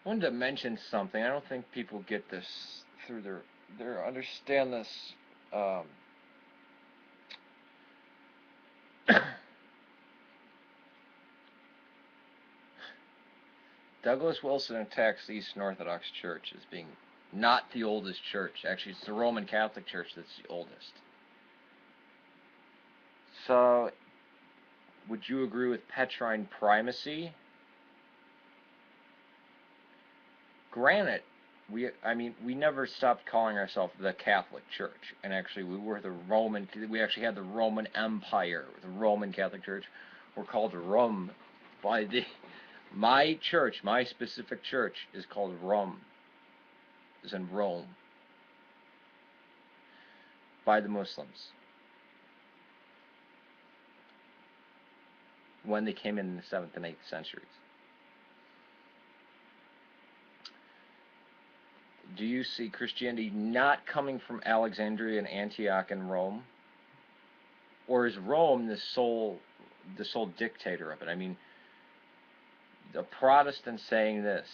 I wanted to mention something. I don't think people get this through their understand this. Um, Douglas Wilson attacks the Eastern Orthodox Church as being not the oldest church. Actually, it's the Roman Catholic Church that's the oldest. So, would you agree with Petrine primacy? Granted, we never stopped calling ourselves the Catholic Church, and actually, we actually had the Roman Empire, the Roman Catholic Church. We're called Rome by my church, my specific church, is called Rome, is in Rome, by the Muslims when they came in the 7th and 8th centuries. Do you see Christianity not coming from Alexandria and Antioch and Rome? Or is Rome the sole dictator of it? I mean, a Protestant saying this,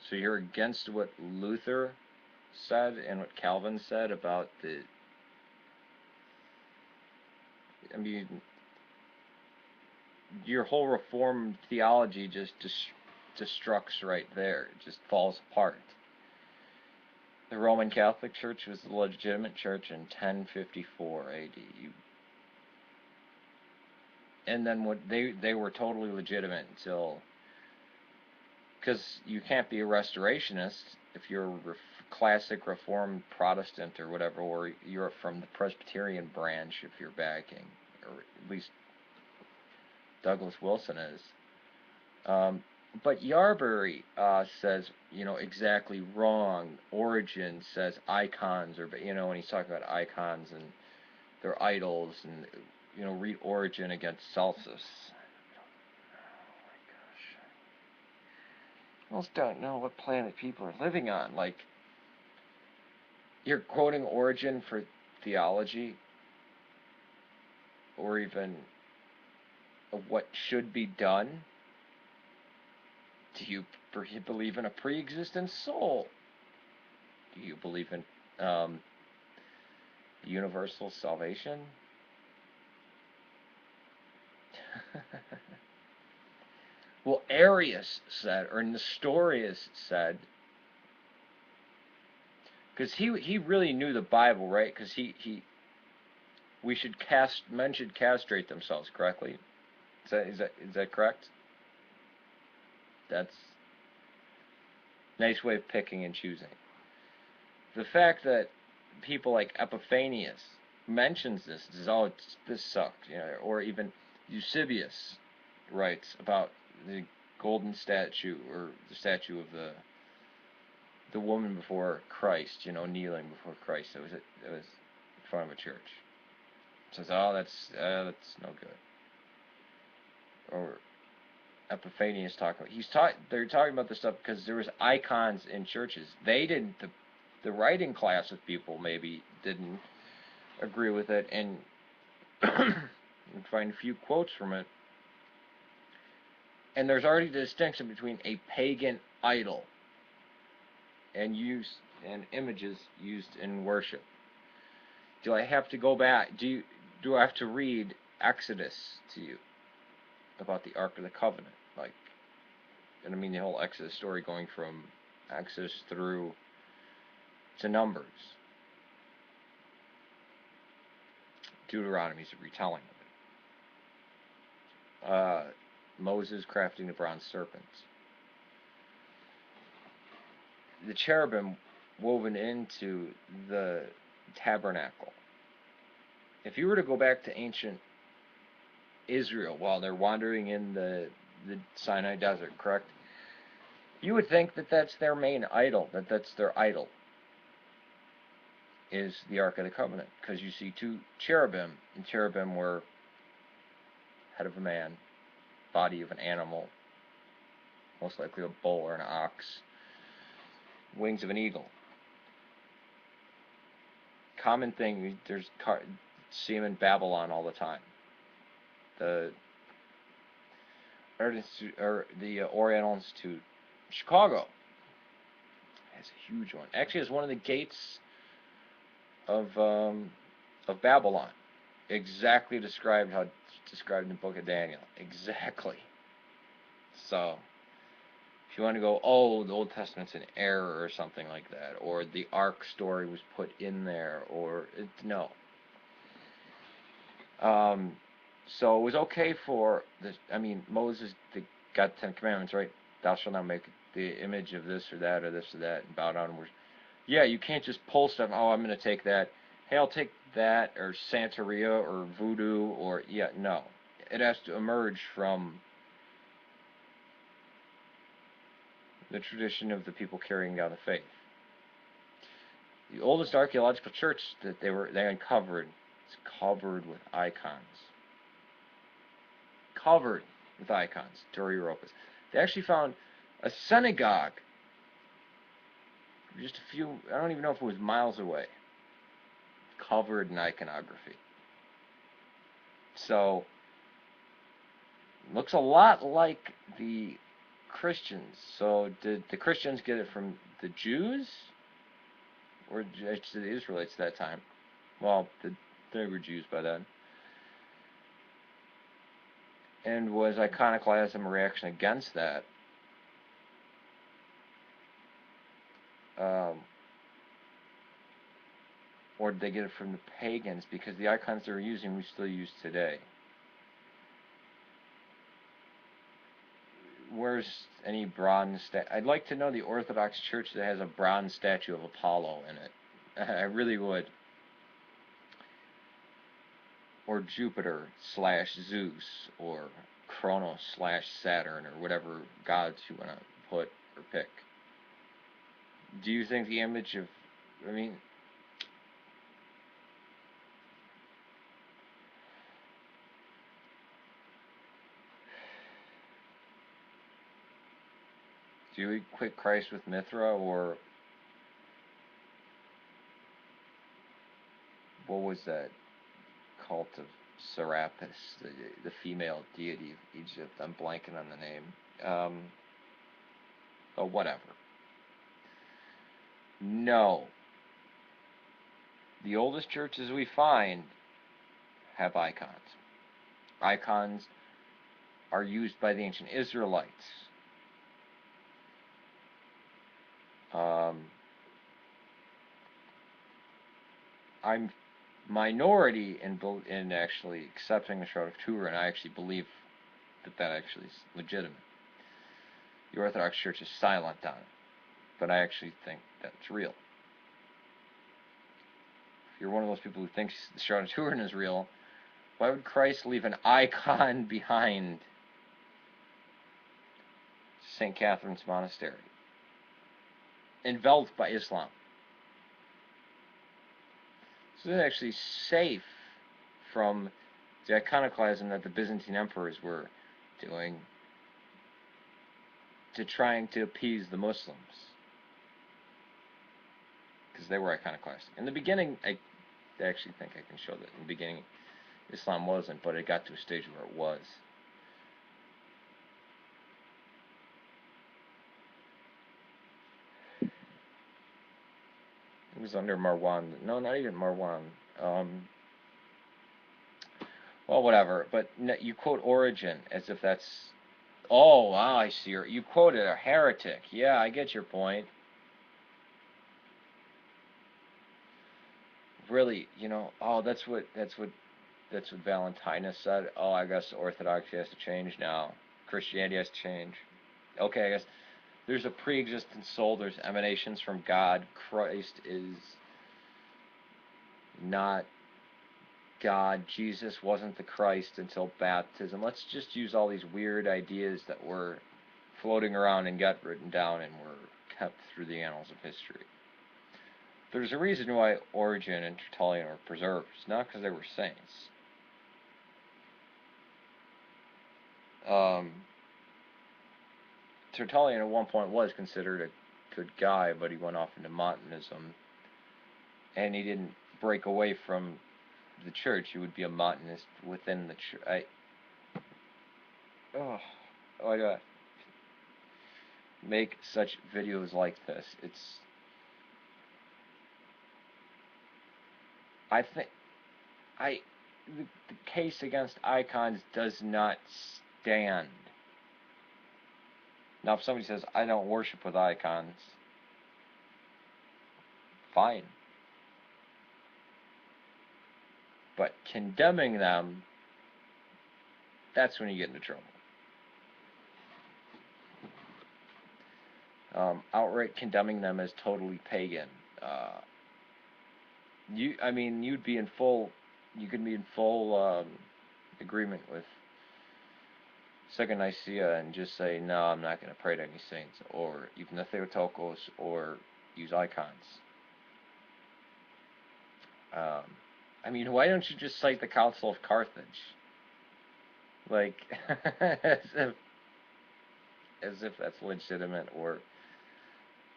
so you're against what Luther said and what Calvin said about I mean, your whole Reformed theology just destructs right there. It just falls apart. The Roman Catholic Church was the legitimate church in 1054 AD. And then what they were totally legitimate until, because you can't be a restorationist if you're a classic Reformed Protestant or whatever, or you're from the Presbyterian branch if you're backing, or at least Douglas Wilson is. But Yarbury says, exactly wrong. Origin says icons, or when he's talking about icons and their idols, and read Origin against Celsus. Oh my gosh, I almost don't know what planet people are living on. Like, you're quoting Origin for theology, or even of what should be done. Do you believe in a pre-existent soul? Do you believe in universal salvation? Well, Arius said, or Nestorius said, because he really knew the Bible, right? Because men should castrate themselves correctly. Is that correct? That's a nice way of picking and choosing. The fact that people like Epiphanius mentions this sucked, or even Eusebius writes about the golden statue, or the statue of the woman before Christ, kneeling before Christ. It was in front of a church. It says, oh, that's no good. Or Epiphanius they're talking about this stuff because there was icons in churches. They didn't. The writing class of people maybe didn't agree with it, and find a few quotes from it. And there's already a distinction between a pagan idol and images used in worship. Do I have to go back? Do I have to read Exodus to you about the Ark of the Covenant? And I mean the whole Exodus story, going from Exodus through to Numbers. Deuteronomy is a retelling of it. Moses crafting the bronze serpents. The cherubim woven into the tabernacle. If you were to go back to ancient Israel while they're wandering in the Sinai desert, correct? You would think that that's their main idol, that's their idol, is the Ark of the Covenant, because you see two cherubim, and cherubim were head of a man, body of an animal, most likely a bull or an ox, wings of an eagle. Common thing, see them in Babylon all the time. The Oriental Institute, Chicago, has a huge one. Actually, it's one of the gates of Babylon. Exactly described how described in the book of Daniel. Exactly. So, if you want to go, oh, the Old Testament's an error or something like that, or the Ark story was put in there, or no. So it was okay for this. I mean, Moses got the Ten Commandments, right? Thou shalt not make the image of this or that or this or that and bow down and worship. Yeah, you can't just pull stuff. Oh, I'm going to take that. Hey, I'll take that or Santeria or voodoo or no. It has to emerge from the tradition of the people carrying down the faith. The oldest archaeological church that they uncovered is covered with icons. Covered with icons, Torah Europos. They actually found a synagogue just a few, I don't even know if it was miles away, covered in iconography. So, looks a lot like the Christians. So, did the Christians get it from the Jews? Or the Israelites at that time? Well, they were Jews by then. And was iconoclasm a reaction against that? Or did they get it from the pagans? Because the icons they were using, we still use today. Where's any bronze statue? I'd like to know the Orthodox Church that has a bronze statue of Apollo in it. I really would. Or Jupiter / Zeus, or Kronos / Saturn, or whatever gods you want to put or pick. Do you think the image of, I mean, do you equate Christ with Mithra, or what was that cult of Serapis, the female deity of Egypt? I'm blanking on the name. Oh, whatever. No. The oldest churches we find have icons. Icons are used by the ancient Israelites. I'm minority in actually accepting the Shroud of Turin, and I actually believe that actually is legitimate. The Orthodox Church is silent on it, but I actually think that's real. If you're one of those people who thinks the Shroud of Turin is real, why would Christ leave an icon behind St. Catherine's Monastery, enveloped by Islam? So this is actually safe from the iconoclasm that the Byzantine emperors were doing to trying to appease the Muslims, because they were iconoclastic. In the beginning, I actually think I can show that in the beginning Islam wasn't, but it got to a stage where it was. It was under Marwan. No, not even Marwan. Well, whatever. But you quote Origin as if that's... Oh, wow, I see. You quoted a heretic. Yeah, I get your point. Really, oh, that's what Valentinus said. Oh, I guess Orthodoxy has to change now. Christianity has to change. Okay, I guess there's a pre-existent soul. There's emanations from God. Christ is not God. Jesus wasn't the Christ until baptism. Let's just use all these weird ideas that were floating around and got written down and were kept through the annals of history. There's a reason why Origin and Tertullian were preserved. It's not because they were saints. Tertullian at one point was considered a good guy, but he went off into Montanism, and he didn't break away from the church. He would be a Montanist within the church. I gotta make such videos like this. It's I think the case against icons does not stand. Now, if somebody says, I don't worship with icons, fine. But condemning them, that's when you get into trouble. Outright condemning them as totally pagan. You could be in full agreement with Second Nicaea and just say, no, I'm not going to pray to any saints, or even the Theotokos, or use icons. Why don't you just cite the Council of Carthage? Like, as if that's legitimate, or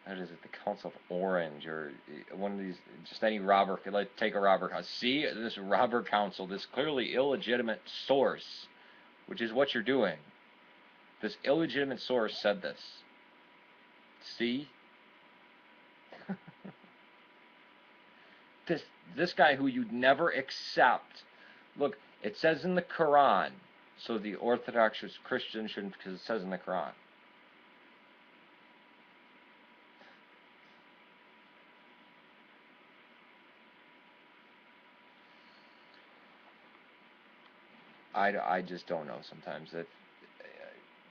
what is it, the Council of Orange, or one of these, just any robber, like, take a robber council. See, this robber council, this clearly illegitimate source, which is what you're doing. This illegitimate source said this. See? This guy who you'd never accept. Look, it says in the Quran, so the Orthodox Christian shouldn't, because it says in the Quran. I just don't know sometimes that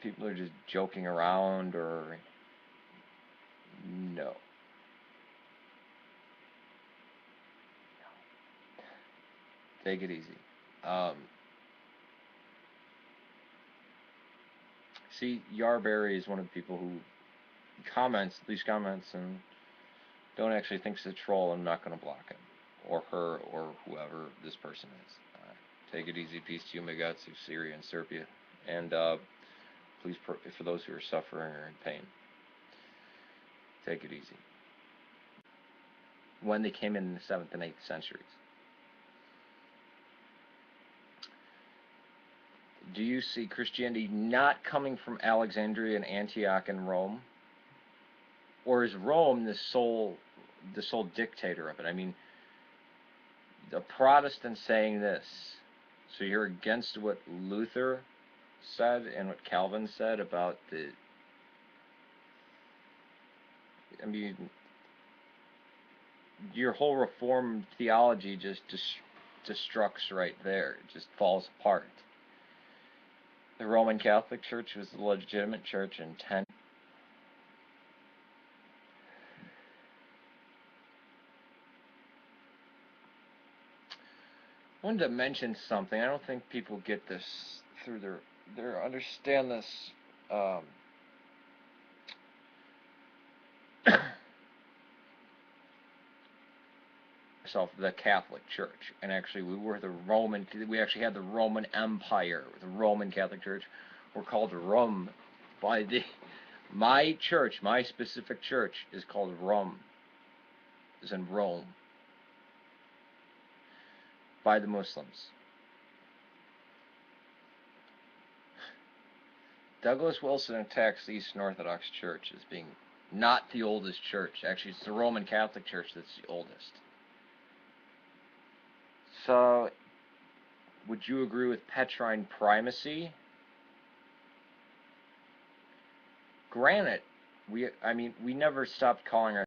people are just joking around, or no. Take it easy. See, Yarberry is one of the people who comments, and don't actually think it's a troll. I'm not going to block him, or her, or whoever this person is. Take it easy. Peace to you, Megatsu, Syria, and Serbia. And please, for those who are suffering or in pain, take it easy. When they came in the 7th and 8th centuries. Do you see Christianity not coming from Alexandria and Antioch and Rome? Or is Rome the sole dictator of it? The Protestants saying this, so you're against what Luther said and what Calvin said about your whole Reformed theology just destructs right there. It just falls apart. The Roman Catholic Church was the legitimate church in 10. I wanted to mention something. I don't think people get this through their understand this. The Catholic Church, and actually we actually had the Roman Empire. The Roman Catholic Church were called Rome by my church. My specific church is called Rome, is in Rome, by the Muslims. Douglas Wilson attacks the Eastern Orthodox Church as being not the oldest church. Actually, it's the Roman Catholic Church that's the oldest. So, would you agree with Petrine primacy? Granted, we never stopped calling our